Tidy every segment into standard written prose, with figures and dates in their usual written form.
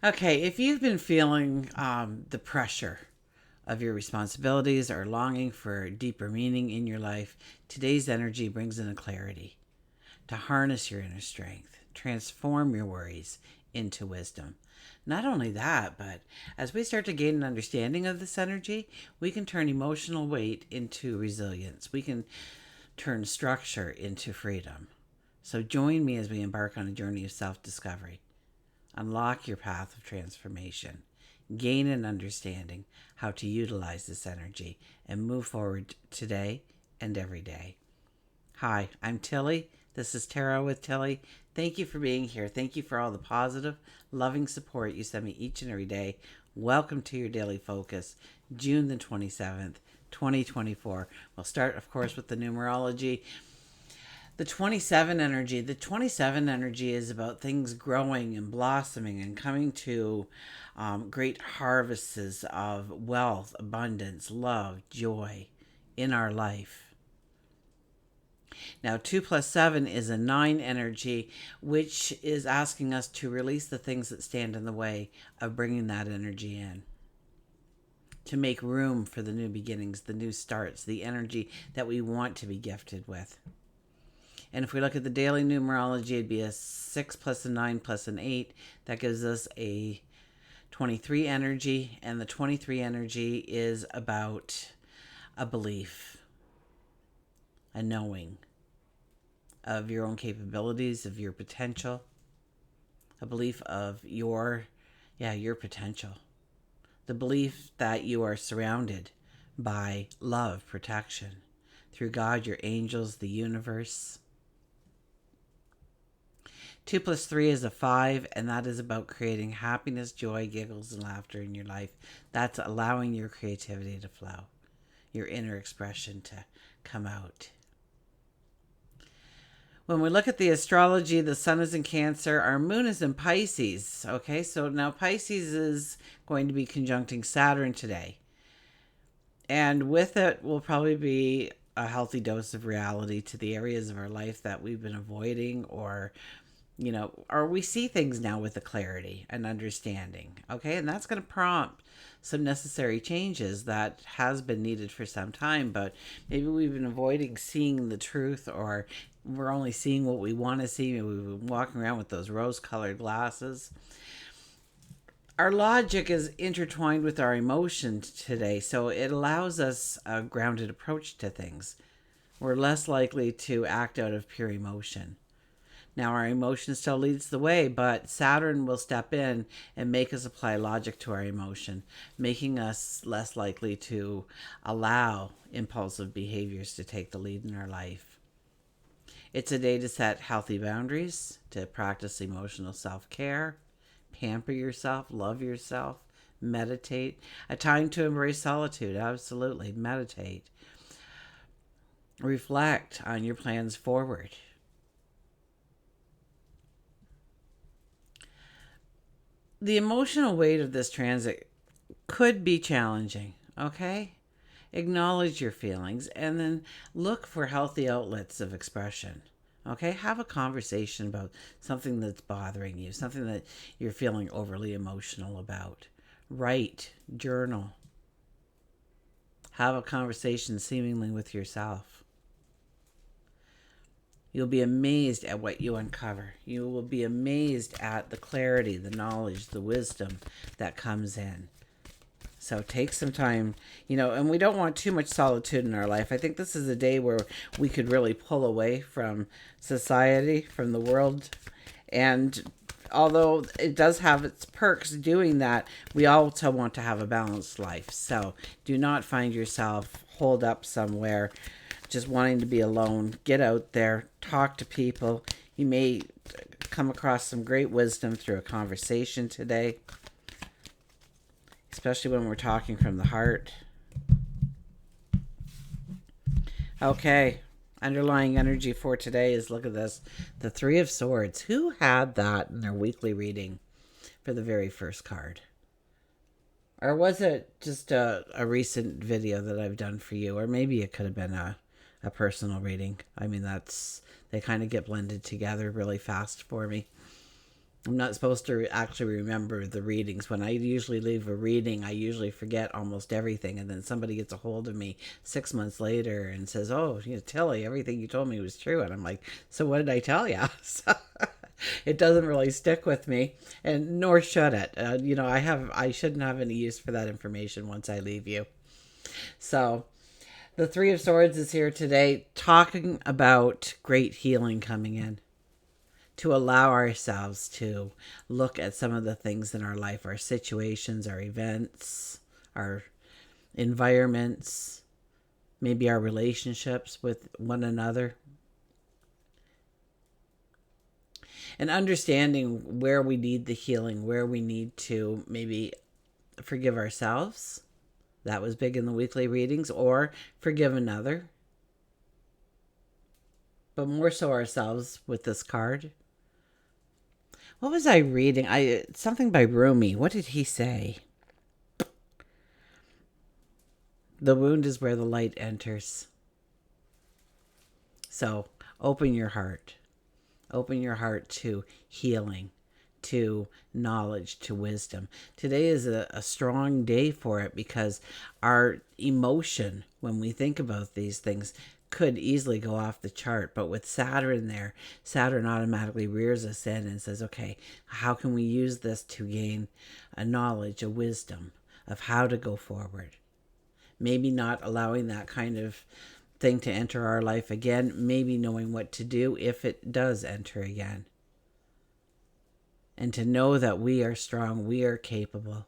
Okay, if you've been feeling the pressure of your responsibilities or longing for deeper meaning in your life, today's energy brings in a clarity to harness your inner strength, transform your worries into wisdom. Not only that, but as we start to gain an understanding of this energy, we can turn emotional weight into resilience. We can turn structure into freedom. So join me as we embark on a journey of self discovery. Unlock your path of transformation. Gain an understanding how to utilize this energy and move forward today and every day. Hi, I'm Tilly. This is Tarot with Tilly. Thank you for being here. Thank you for all the positive, loving support you send me each and every day. Welcome to your daily focus, June the 27th, 2024. We'll start, of course, with the numerology. The 27 energy. The 27 energy is about things growing and blossoming and coming to great harvests of wealth, abundance, love, joy in our life. Now, 2 plus 7 is a 9 energy, which is asking us to release the things that stand in the way of bringing that energy in. To make room for the new beginnings, the new starts, the energy that we want to be gifted with. And if we look at the daily numerology, it'd be a 6 plus a 9 plus an 8. That gives us a 23 energy. And the 23 energy is about a belief, a knowing of your own capabilities, of your potential, a belief of your potential. The belief that you are surrounded by love, protection, through God, your angels, the universe. 2 plus 3 is a 5, and that is about creating happiness, joy, giggles, and laughter in your life. That's allowing your creativity to flow, your inner expression to come out. When we look at the astrology, the sun is in Cancer, our moon is in Pisces. Okay, so now Pisces is going to be conjuncting Saturn today. And with it will probably be a healthy dose of reality to the areas of our life that we've been avoiding, or we see things now with a clarity and understanding. Okay, and that's going to prompt some necessary changes that has been needed for some time, but maybe we've been avoiding seeing the truth, or we're only seeing what we want to see. Maybe we've been walking around with those rose-colored glasses. Our logic is intertwined with our emotions today, so it allows us a grounded approach to things. We're less likely to act out of pure emotion. Now, our emotion still leads the way, but Saturn will step in and make us apply logic to our emotion, making us less likely to allow impulsive behaviors to take the lead in our life. It's a day to set healthy boundaries, to practice emotional self-care, pamper yourself, love yourself, meditate. A time to embrace solitude, absolutely. Meditate. Reflect on your plans forward. The emotional weight of this transit could be challenging, okay? Acknowledge your feelings and then look for healthy outlets of expression. Okay, have a conversation about something that's bothering you, something that you're feeling overly emotional about. Write, journal. Have a conversation seemingly with yourself. You'll be amazed at what you uncover. You will be amazed at the clarity, the knowledge, the wisdom that comes in. So take some time, and we don't want too much solitude in our life. I think this is a day where we could really pull away from society, from the world. And although it does have its perks doing that, we also want to have a balanced life. So do not find yourself holed up somewhere just wanting to be alone. Get out there, talk to people. You may come across some great wisdom through a conversation today, especially when we're talking from the heart. Okay, underlying energy for today is, look at this, the Three of Swords. Who had that in their weekly reading for the very first card? Or was it just a recent video that I've done for you? Or maybe it could have been a personal reading. I mean, they kind of get blended together really fast for me. I'm not supposed to actually remember the readings. When I usually leave a reading, I usually forget almost everything. And then somebody gets a hold of me 6 months later and says, "Oh, Tilly, everything you told me was true." And I'm like, "So what did I tell you?" So it doesn't really stick with me, and nor should it. I shouldn't have any use for that information once I leave you. So the Three of Swords is here today, talking about great healing coming in, to allow ourselves to look at some of the things in our life, our situations, our events, our environments, maybe our relationships with one another, and understanding where we need the healing, where we need to maybe forgive ourselves. That was big in the weekly readings, or forgive another, but more so ourselves with this card. What was I reading? Something by Rumi. What did he say? The wound is where the light enters. So open your heart. Open your heart to healing, to knowledge, to wisdom. Today is a strong day for it, because our emotion, when we think about these things, could easily go off the chart. But with Saturn there, Saturn automatically rears us in and says, okay, how can we use this to gain a knowledge, a wisdom of how to go forward? Maybe not allowing that kind of thing to enter our life again, maybe knowing what to do if it does enter again. And to know that we are strong, we are capable,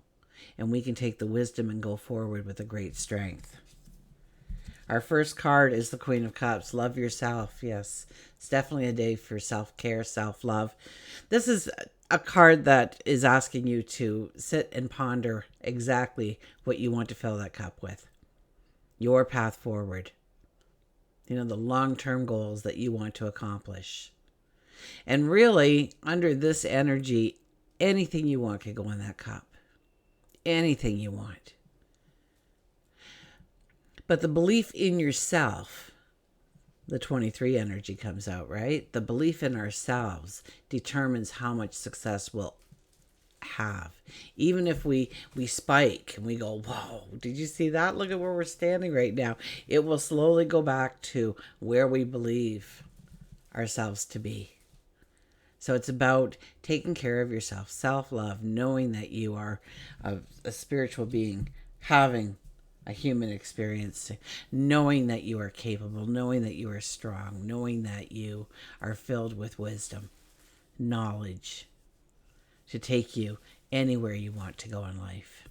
and we can take the wisdom and go forward with a great strength. Our first card is the Queen of Cups. Love yourself. Yes, it's definitely a day for self-care, self-love. This is a card that is asking you to sit and ponder exactly what you want to fill that cup with. Your path forward. The long-term goals that you want to accomplish. And really, under this energy, anything you want can go in that cup. Anything you want. But the belief in yourself, the 23 energy comes out, right? The belief in ourselves determines how much success we'll have. Even if we spike and we go, whoa, did you see that? Look at where we're standing right now. It will slowly go back to where we believe ourselves to be. So it's about taking care of yourself, self-love, knowing that you are a spiritual being, having a human experience, knowing that you are capable, knowing that you are strong, knowing that you are filled with wisdom, knowledge, to take you anywhere you want to go in life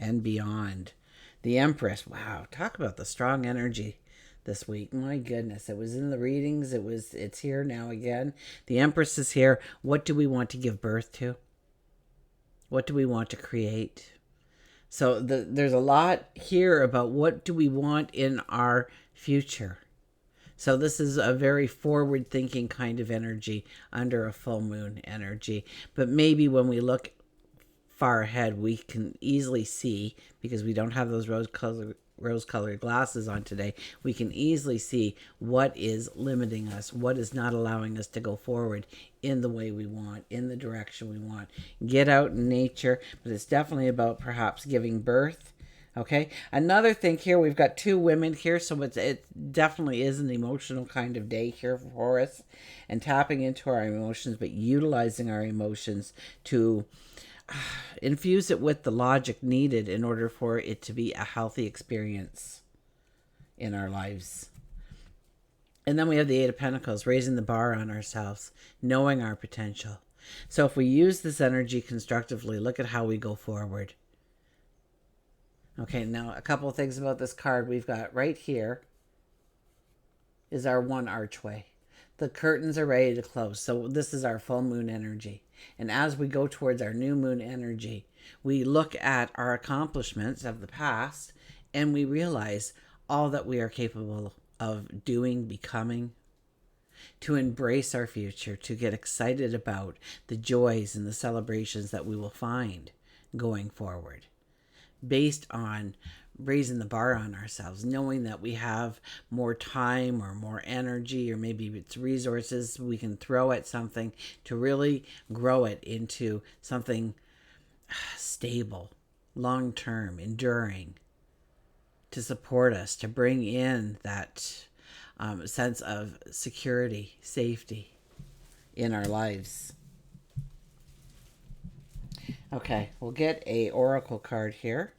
and beyond. The Empress, wow, talk about the strong energy this week. My goodness, it was in the readings. It's here now again. The Empress is here. What do we want to give birth to? What do we want to create? So there's a lot here about what do we want in our future. So this is a very forward-thinking kind of energy under a full moon energy. But maybe when we look far ahead, we can easily see, because we don't have those rose-colored glasses on today, we can easily see what is limiting us, what is not allowing us to go forward in the way we want, in the direction we want. Get out in nature, but it's definitely about perhaps giving birth. Okay, another thing here, we've got two women here, so it definitely is an emotional kind of day here for us, and tapping into our emotions, but utilizing our emotions to infuse it with the logic needed in order for it to be a healthy experience in our lives. And then we have the Eight of Pentacles, raising the bar on ourselves, knowing our potential. So if we use this energy constructively, look at how we go forward. Okay, now a couple of things about this card. We've got right here is our one archway. The curtains are ready to close. So this is our full moon energy. And as we go towards our new moon energy, we look at our accomplishments of the past and we realize all that we are capable of doing, becoming, to embrace our future, to get excited about the joys and the celebrations that we will find going forward, based on raising the bar on ourselves, knowing that we have more time or more energy, or maybe it's resources we can throw at something to really grow it into something stable, long term, enduring, to support us, to bring in that sense of security, safety in our lives. Okay, we'll get a oracle card here.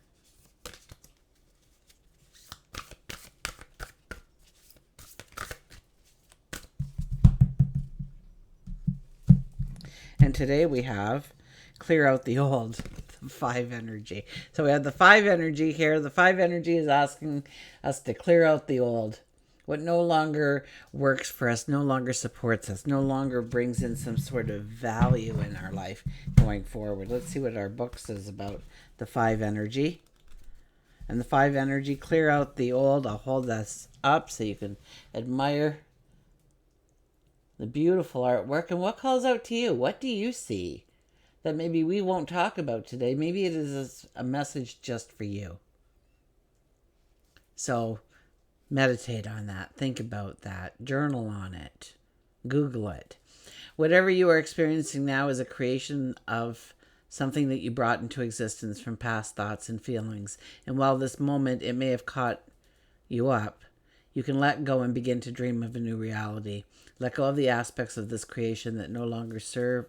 And today we have clear out the old, the 5 energy. So we have the 5 energy here. The 5 energy is asking us to clear out the old. What no longer works for us, no longer supports us, no longer brings in some sort of value in our life going forward. Let's see what our book says about the 5 energy. And the 5 energy, clear out the old. I'll hold this up so you can admire the beautiful artwork. And what calls out to you? What do you see that maybe we won't talk about today? Maybe it is a message just for you. So meditate on that. Think about that. Journal on it. Google it. Whatever you are experiencing now is a creation of something that you brought into existence from past thoughts and feelings. And while this moment, it may have caught you up, you can let go and begin to dream of a new reality. Let go of the aspects of this creation that no longer serve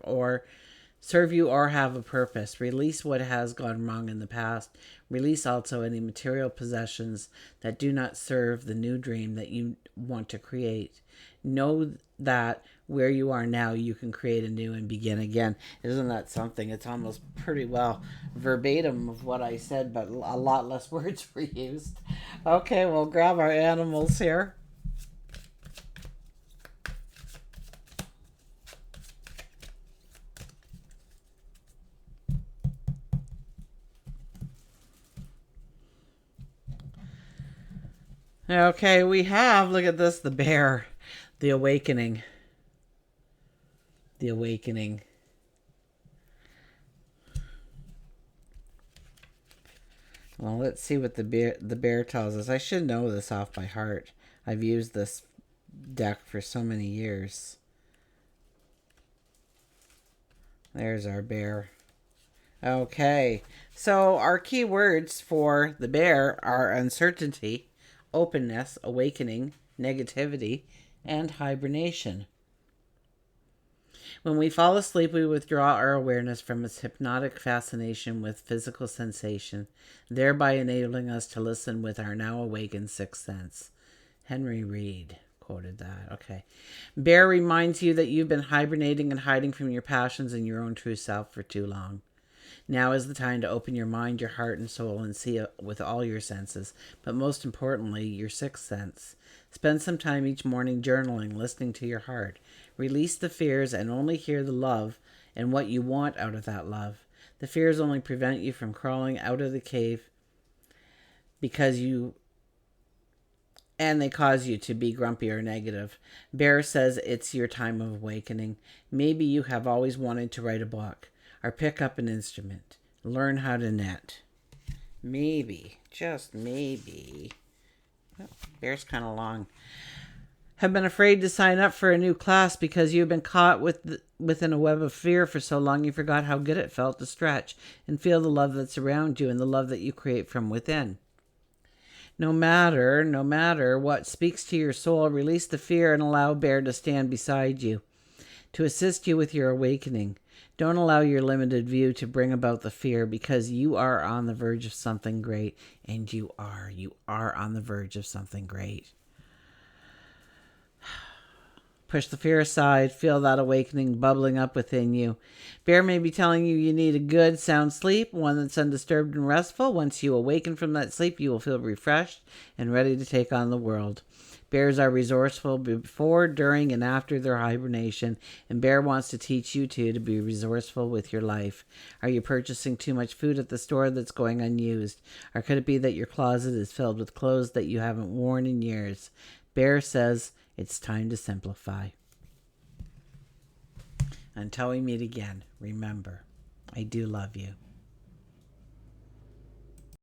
you or have a purpose. Release what has gone wrong in the past. Release also any material possessions that do not serve the new dream that you want to create. Know that where you are now, you can create anew and begin again. Isn't that something? It's almost pretty well verbatim of what I said, but a lot less words were used. Okay, we'll grab our animals here. Okay, we have, look at this, the bear, the awakening. The awakening. Well, let's see what the bear tells us. I should know this off by heart. I've used this deck for so many years. There's our bear. Okay, so our key words for the bear are uncertainty, openness, awakening, negativity, and hibernation. When we fall asleep, we withdraw our awareness from its hypnotic fascination with physical sensation, thereby enabling us to listen with our now awakened sixth sense. Henry Reed quoted that. Okay. Bear reminds you that you've been hibernating and hiding from your passions and your own true self for too long. Now is the time to open your mind, your heart, and soul and see it with all your senses, but most importantly, your sixth sense. Spend some time each morning journaling, listening to your heart. Release the fears and only hear the love and what you want out of that love. The fears only prevent you from crawling out of the cave and they cause you to be grumpy or negative. Bear says it's your time of awakening. Maybe you have always wanted to write a book or pick up an instrument. Learn how to knit. Maybe, just maybe. Oh, bear's kind of long. Have been afraid to sign up for a new class because you've been caught within a web of fear for so long you forgot how good it felt to stretch and feel the love that's around you and the love that you create from within. No matter what speaks to your soul, release the fear and allow Bear to stand beside you to assist you with your awakening. Don't allow your limited view to bring about the fear, because you are on the verge of something great, and you are on the verge of something great. Push the fear aside. Feel that awakening bubbling up within you. Bear may be telling you you need a good, sound sleep, one that's undisturbed and restful. Once you awaken from that sleep, you will feel refreshed and ready to take on the world. Bears are resourceful before, during, and after their hibernation, and Bear wants to teach you too to be resourceful with your life. Are you purchasing too much food at the store that's going unused? Or could it be that your closet is filled with clothes that you haven't worn in years? Bear says it's time to simplify. Until we meet again, remember, I do love you.